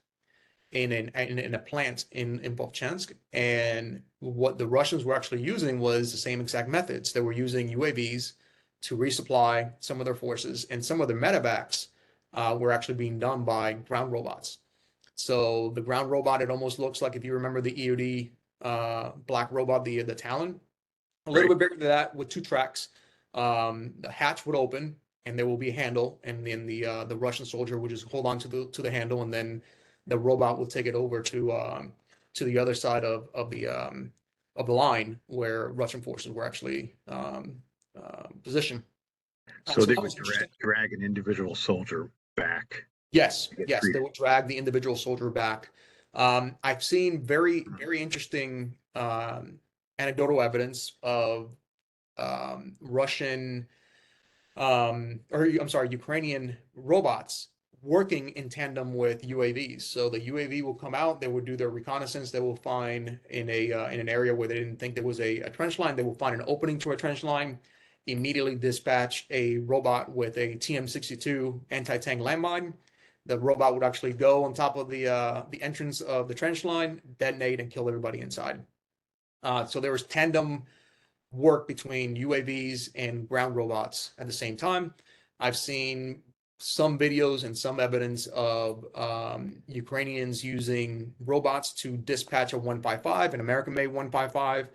in a plant in Vovchansk. And what the Russians were actually using was the same exact methods. They were using UAVs to resupply some of their forces, and some of the medevacs were actually being done by ground robots. So the ground robot, it almost looks like, if you remember the EOD black robot, the Talon, a little bit bigger than that, with 2 tracks. The hatch would open, and there will be a handle, and then the Russian soldier would just hold on to the handle, and then the robot will take it over to the other side of the line where Russian forces were actually positioned. So they that would was drag an individual soldier back. Yes, get yes, they treated. will drag the individual soldier back. I've seen very, very interesting anecdotal evidence of Russian, Ukrainian robots working in tandem with UAVs. So the UAV will come out, they will do their reconnaissance, they will find in an area where they didn't think there was a trench line, they will find an opening to a trench line, immediately dispatch a robot with a TM62 anti-tank landmine. The robot would actually go on top of the entrance of the trench line, detonate, and kill everybody inside. So there was tandem work between UAVs and ground robots at the same time. I've seen some videos and some evidence of Ukrainians using robots to dispatch a 155, an American-made 155,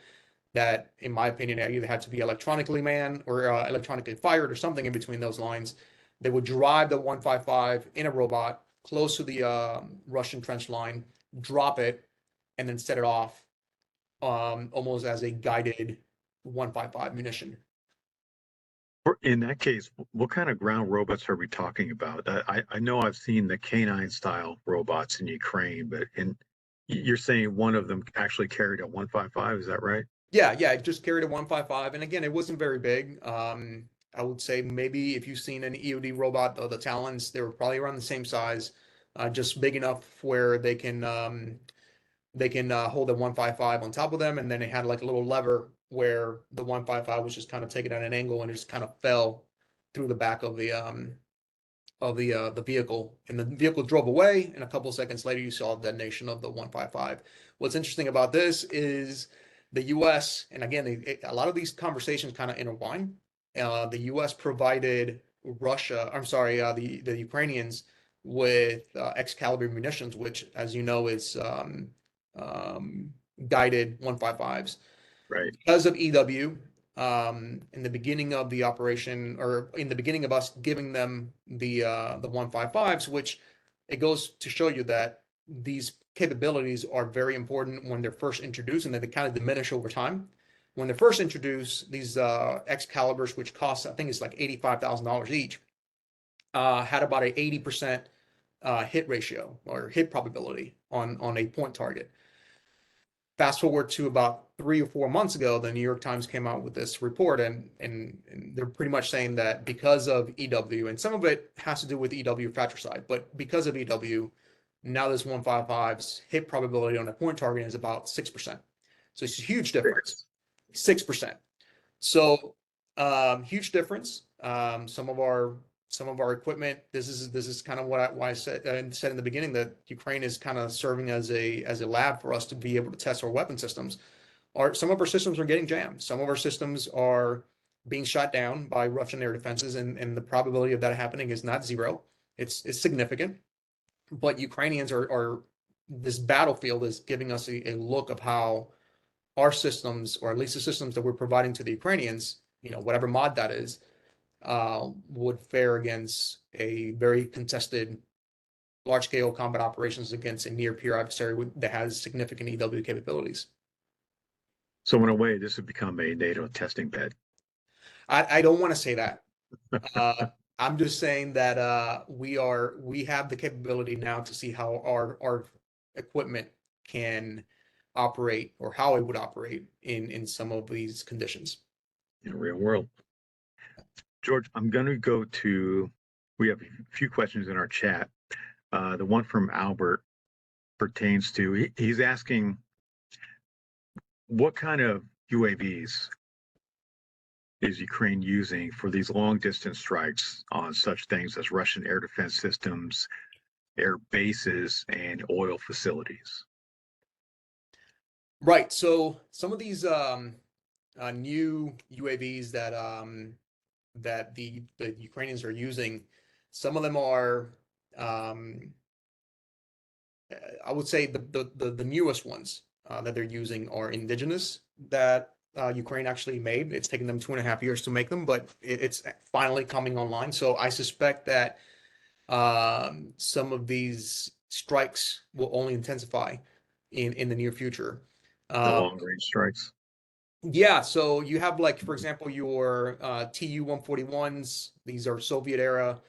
that, in my opinion, either had to be electronically manned or electronically fired or something in between those lines. They would drive the 155 in a robot close to the Russian trench line, drop it, and then set it off almost as a guided 155 munition. In that case, what kind of ground robots are we talking about? I know I've seen the K9 style robots in Ukraine, but you're saying one of them actually carried a 155, is that right? Yeah, it just carried a 155, and again, it wasn't very big. I would say maybe if you've seen an EOD robot, the Talons, they were probably around the same size, just big enough where they can hold a 155 on top of them, and then it had like a little lever where the 155 was just kind of taken at an angle, and it just kind of fell through the back of the vehicle, and the vehicle drove away, and a couple of seconds later you saw the detonation of the 155. What's interesting about this is the US, and again, a lot of these conversations kind of intertwine. The US provided the Ukrainians with Excalibur munitions, which, as you know, is guided 155s. Right. Because of EW, in the beginning of the operation, or in the beginning of us giving them the 155s, which it goes to show you that these capabilities are very important when they're first introduced, and then they kind of diminish over time. When they're first introduced, these Excaliburs, which cost, I think it's like $85,000 each, had about an 80% hit ratio or hit probability on a point target. Fast forward to about 3 or 4 months ago, the New York Times came out with this report, and they're pretty much saying that because of EW, and some of it has to do with EW fratricide, but because of EW, now this 155's hit probability on a point target is about 6%. So it's a huge difference, 6%. So huge difference. Some of our equipment. This is kind of why I said in the beginning that Ukraine is kind of serving as a lab for us to be able to test our weapon systems. Some of our systems are getting jammed. Some of our systems are being shot down by Russian air defenses, and the probability of that happening is not zero. It's significant, but Ukrainians are this battlefield is giving us a look of how our systems, or at least the systems that we're providing to the Ukrainians, whatever mod that is, would fare against a very contested large-scale combat operations against a near-peer adversary that has significant EW capabilities. So in a way, this would become a NATO testing bed. I don't want to say that. I'm just saying that we have the capability now to see how our equipment can operate, or how it would operate in some of these conditions. In the real world. George, I'm going to go to, we have a few questions in our chat. The one from Albert pertains to, he's asking, what kind of UAVs is Ukraine using for these long distance strikes on such things as Russian air defense systems, air bases, and oil facilities? Right. So some of these new UAVs that the Ukrainians are using, some of them are, I would say the newest ones that they're using are indigenous, that Ukraine actually made. It's taken them 2.5 years to make them, but it's finally coming online. So I suspect that some of these strikes will only intensify in the near future. The long range strikes. Yeah, so you have, like, for example, your Tu-141s. These are Soviet era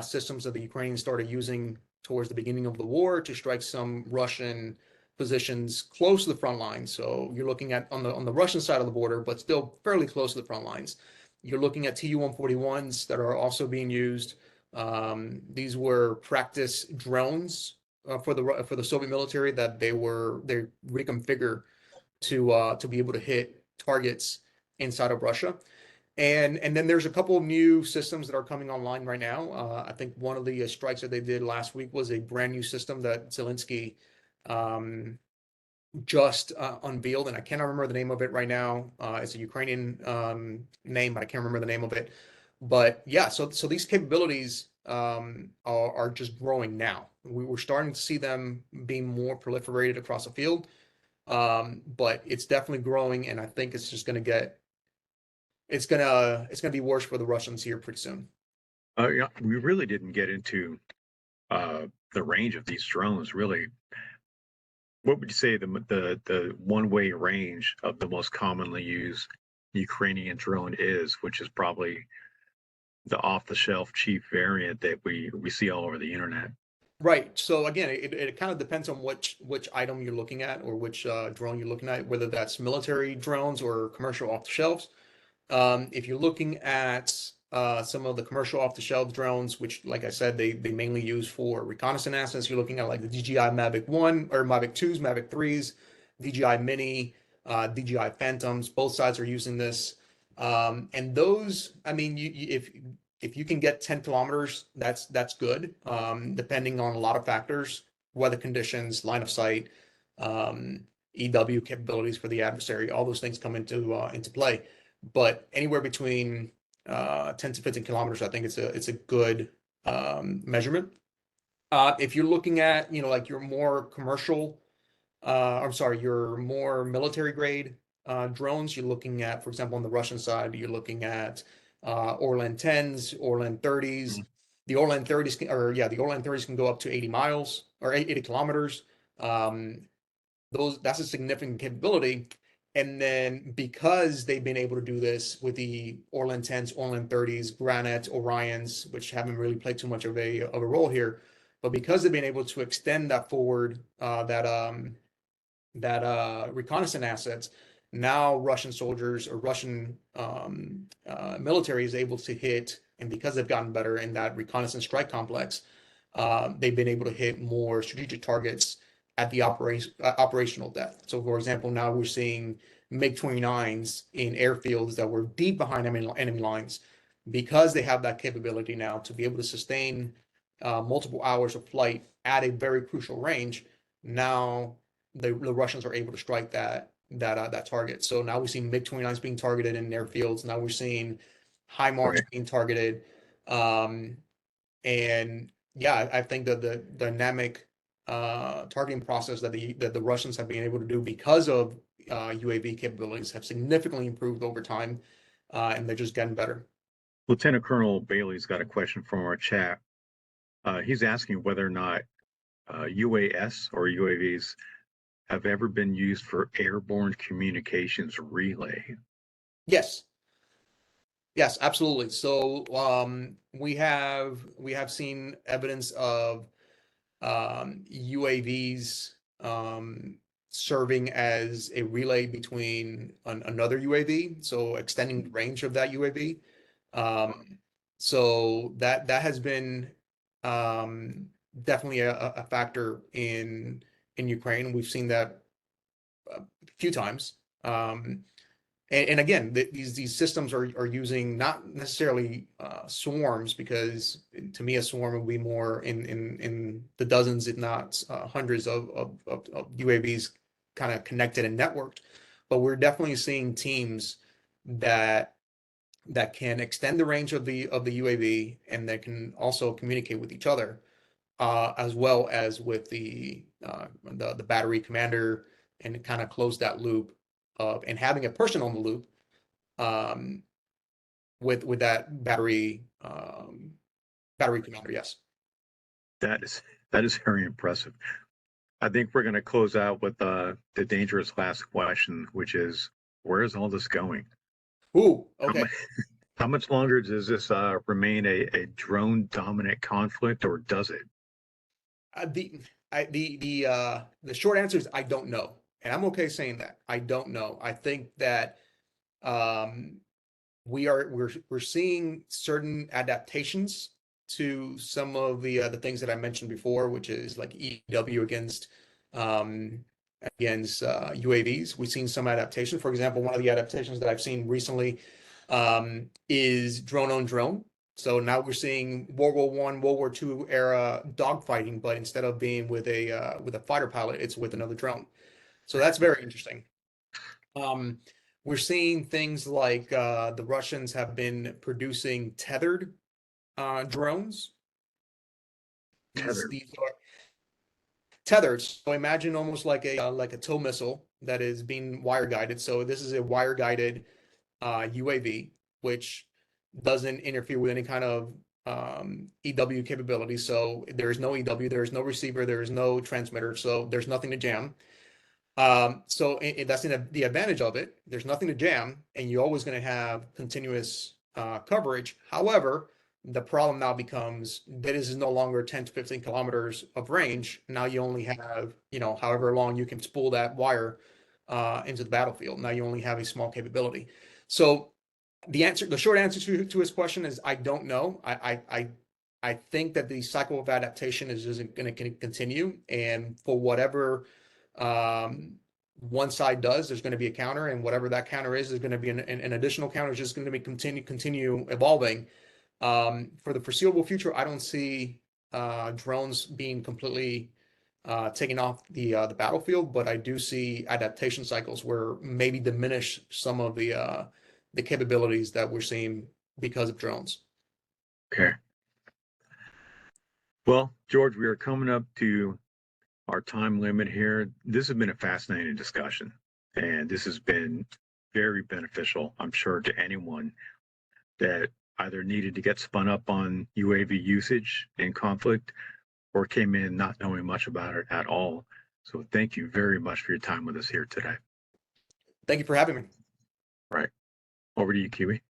systems that the Ukrainians started using towards the beginning of the war to strike some Russian positions close to the front lines. So you're looking at on the Russian side of the border, but still fairly close to the front lines. You're looking at Tu-141s that are also being used. These were practice drones for the Soviet military that they reconfigure to be able to hit targets inside of Russia. And then there's a couple of new systems that are coming online right now. I think one of the strikes that they did last week was a brand new system that Zelensky just unveiled, and I cannot remember the name of it right now. It's a Ukrainian name, but I can't remember the name of it. But yeah, so these capabilities are just growing now. We're starting to see them being more proliferated across the field. But it's definitely growing, and I think it's just going to it's gonna be worse for the Russians here pretty soon. Yeah, we really didn't get into the range of these drones. Really, what would you say the one-way range of the most commonly used Ukrainian drone is, which is probably the off-the-shelf cheap variant that we see all over the internet? Right. So again, it kind of depends on which item you're looking at, or which drone you're looking at, whether that's military drones or commercial off the shelves. If you're looking at some of the commercial off the shelf drones, which, like I said, they mainly use for reconnaissance assets, you're looking at like the DJI Mavic 1 or Mavic 2s, Mavic 3s, DJI Mini, DJI Phantoms. Both sides are using this. And those, I mean, if you can get 10 kilometers, that's good. Depending on a lot of factors, weather conditions, line of sight, EW capabilities for the adversary, all those things come into play. But anywhere between 10 to 15 kilometers, I think it's a good measurement. If you're looking at, like your more commercial, your more military grade drones, you're looking at, for example, on the Russian side, you're looking at Orlan 10s, Orlan 30s. The Orlan 30s the Orlan 30s can go up to 80 miles or 80 kilometers. That's a significant capability. And then because they've been able to do this with the Orlan 10s, Orlan 30s, Granite, Orions, which haven't really played too much of a role here, but because they've been able to extend that forward, reconnaissance assets, now Russian soldiers or Russian military is able to hit, and because they've gotten better in that reconnaissance strike complex, they've been able to hit more strategic targets at the operational depth. So, for example, now we're seeing MiG-29s in airfields that were deep behind enemy lines, because they have that capability now to be able to sustain multiple hours of flight at a very crucial range. Now the Russians are able to strike that that target. So now we're seeing MiG-29s being targeted in airfields. Now we're seeing HIMARS Right. being targeted. And yeah, I think that the dynamic targeting process that the Russians have been able to do because of UAV capabilities have significantly improved over time, and they're just getting better. Lieutenant Colonel Bailey's got a question from our chat. He's asking whether or not UAS or UAVs have ever been used for airborne communications relay. Yes. Yes, absolutely. So we have seen evidence of UAVs serving as a relay between another UAV, so extending the range of that UAV. So that has been definitely a factor in Ukraine. We've seen that a few times. And again, these systems are using not necessarily swarms, because to me a swarm would be more in the dozens, if not hundreds of UAVs kind of connected and networked. But we're definitely seeing teams that can extend the range of the UAV, and that can also communicate with each other, as well as with the battery commander, and kind of close that loop of, and having a person on the loop with that battery commander. Yes. That is very impressive. I think we're going to close out with the dangerous last question, which is, where is all this going? Ooh, okay. How much longer does this remain a drone dominant conflict, or does it? The short answer is I don't know, and I'm okay saying that. I don't know. I think that we're seeing certain adaptations to some of the things that I mentioned before, which is like EW against UAVs. We've seen some adaptation. For example, one of the adaptations that I've seen recently is drone on drone. So now we're seeing World War I, World War II era dogfighting, but instead of being with a fighter pilot, it's with another drone. So that's very interesting. We're seeing things like the Russians have been producing tethered drones. These are tethered. So imagine almost like a tow missile that is being wire guided. So this is a wire guided UAV, which doesn't interfere with any kind of EW capability. So there is no EW, there is no receiver, there is no transmitter, so there's nothing to jam. So that's the advantage of it. There's nothing to jam, and you're always going to have continuous coverage. However, the problem now becomes that this is no longer 10 to 15 kilometers of range. Now you only have, however long you can spool that wire into the battlefield. Now you only have a small capability. So the short answer to his question is I don't know. I think that the cycle of adaptation is just going to continue, and for whatever one side does, there's going to be a counter, and whatever that counter is, there's going to be an additional counter. It's just going to be continue evolving. For the foreseeable future, I don't see drones being completely taking off the battlefield, but I do see adaptation cycles where maybe diminish some of the capabilities that we're seeing because of drones. Okay. Well, George, we are coming up to our time limit here. This has been a fascinating discussion, and this has been very beneficial, I'm sure, to anyone that either needed to get spun up on UAV usage in conflict or came in not knowing much about it at all. So thank you very much for your time with us here today. Thank you for having me. All right. Over to you, Kiwi.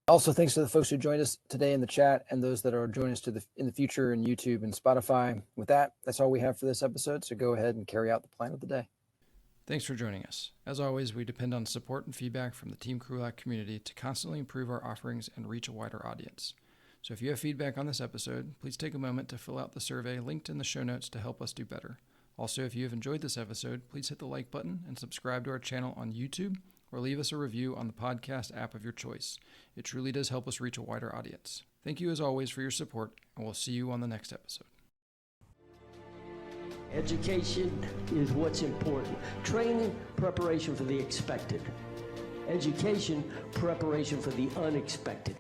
Also, thanks to the folks who joined us today in the chat and those that are joining us in the future in YouTube and Spotify. With that, that's all we have for this episode. So go ahead and carry out the plan of the day. Thanks for joining us. As always, we depend on support and feedback from the Team Krulak community to constantly improve our offerings and reach a wider audience. So if you have feedback on this episode, please take a moment to fill out the survey linked in the show notes to help us do better. Also, if you have enjoyed this episode, please hit the like button and subscribe to our channel on YouTube, or leave us a review on the podcast app of your choice. It truly does help us reach a wider audience. Thank you as always for your support, and we'll see you on the next episode. Education is what's important. Training, preparation for the expected. Education, preparation for the unexpected.